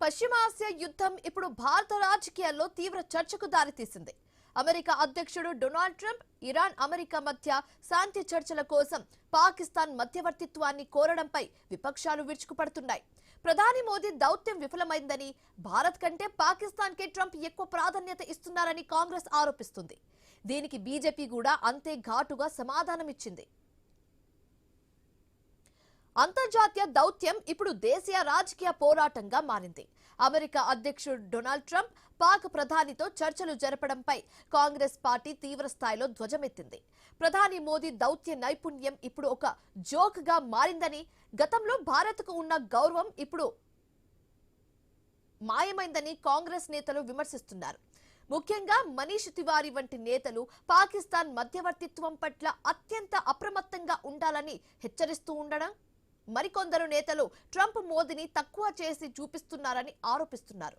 పశ్చిమాసియా యుద్ధం ఇప్పుడు భారత రాజకీయాల్లో తీవ్ర చర్చకు దారితీసింది. అమెరికా అధ్యక్షుడు డొనాల్డ్ ట్రంప్ ఇరాన్ అమెరికా మధ్య శాంతి చర్చల కోసం పాకిస్తాన్ మధ్యవర్తిత్వాన్ని కోరడంపై విపక్షాలు విరుచుకుపడుతున్నాయి. ప్రధాని మోదీ దౌత్యం విఫలమైందని, భారత్ కంటే పాకిస్తాన్ కే ట్రంప్ ఎక్కువ ప్రాధాన్యత ఇస్తున్నారని కాంగ్రెస్ ఆరోపిస్తుంది. దీనికి బీజేపీ కూడా అంతే ఘాటుగా సమాధానమిచ్చింది. అంతర్జాతీయ దౌత్యం ఇప్పుడు దేశీయ రాజకీయ పోరాటంగా మారింది. అమెరికా అధ్యక్షుడు డొనాల్డ్ ట్రంప్ పాక్ ప్రధానితో చర్చలు జరపడంపై కాంగ్రెస్ పార్టీ తీవ్ర స్థాయిలో ధ్వజమెత్తింది. ప్రధాని మోదీ దౌత్య నైపుణ్యం ఇప్పుడు ఒక జోక్ గా మారిందని, గతంలో భారత్కు ఉన్న గౌరవం ఇప్పుడు మాయమైందని కాంగ్రెస్ నేతలు విమర్శిస్తున్నారు. ముఖ్యంగా మనీష్ తివారీ వంటి నేతలు పాకిస్తాన్ మధ్యవర్తిత్వం పట్ల అత్యంత అప్రమత్తంగా ఉండాలని హెచ్చరిస్తూ ఉండడం, మరికొందరు నేతలు ట్రంప్ మోదీని తక్కువ చేసి చూపిస్తున్నారని ఆరోపిస్తున్నారు.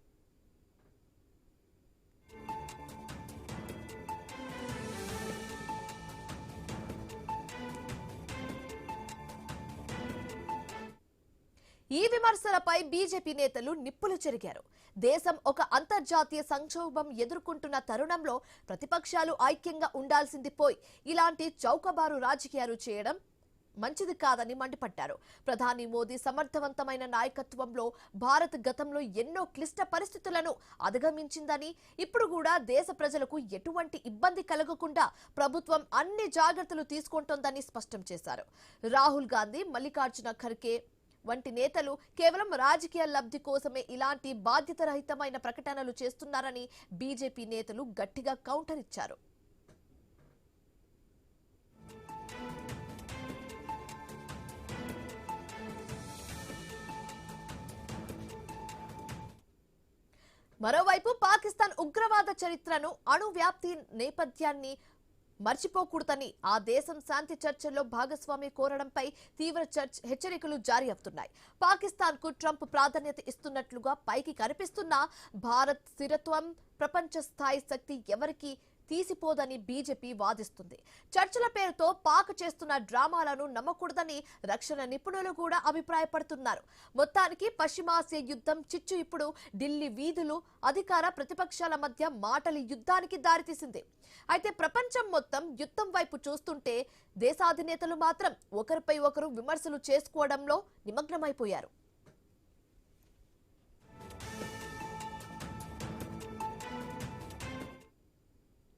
ఈ విమర్శలపై బీజేపీ నేతలు నిప్పులు చెరిగారు. దేశం ఒక అంతర్జాతీయ సంక్షోభం ఎదుర్కొంటున్న తరుణంలో ప్రతిపక్షాలు ఐక్యంగా ఉండాల్సింది పోయి ఇలాంటి చౌకబారు రాజకీయాలు చేయడం మంచిది కాదని మండిపడ్డారు. ప్రధాని మోదీ సమర్థవంతమైన నాయకత్వంలో భారత్ గతంలో ఎన్నో క్లిష్ట పరిస్థితులను అధిగమించిందని, ఇప్పుడు కూడా దేశ ప్రజలకు ఎటువంటి ఇబ్బంది కలగకుండా ప్రభుత్వం అన్ని జాగ్రత్తలు తీసుకుంటోందని స్పష్టం చేశారు. రాహుల్ గాంధీ, మల్లికార్జున ఖర్గే వంటి నేతలు కేవలం రాజకీయ లబ్ధి కోసమే ఇలాంటి బాధ్యతారహితమైన ప్రకటనలు చేస్తున్నారని బీజేపీ నేతలు గట్టిగా కౌంటర్ ఇచ్చారు. మరోవైపు పాకిస్తాన్ ఉగ్రవాద చరిత్రను, అణు వ్యాప్తి నేపథ్యాన్ని మర్చిపోకూడదని, ఆ దేశం శాంతి చర్చల్లో భాగస్వామి కోరడంపై తీవ్ర హెచ్చరికలు జారీ అవుతున్నాయి. పాకిస్తాన్ కు ట్రంప్ ప్రాధాన్యత ఇస్తున్నట్లుగా పైకి కనిపిస్తున్న భారత్ స్థిరత్వం, ప్రపంచ స్థాయి శక్తి ఎవరికి తీసిపోదని బీజేపీ వాదిస్తుంది. చర్చల పేరుతో పాక్ చేస్తున్న డ్రామాలను నమ్మకూడదని రక్షణ నిపుణులు కూడా అభిప్రాయపడుతున్నారు. మొత్తానికి పశ్చిమాసియా యుద్ధం చిచ్చు ఇప్పుడు ఢిల్లీ వీధులు, అధికార ప్రతిపక్షాల మధ్య మాటల యుద్ధానికి దారితీసింది. అయితే ప్రపంచం మొత్తం యుద్ధం వైపు చూస్తుంటే దేశాధినేతలు మాత్రం ఒకరిపై ఒకరు విమర్శలు చేసుకోవడంలో నిమగ్నమైపోయారు.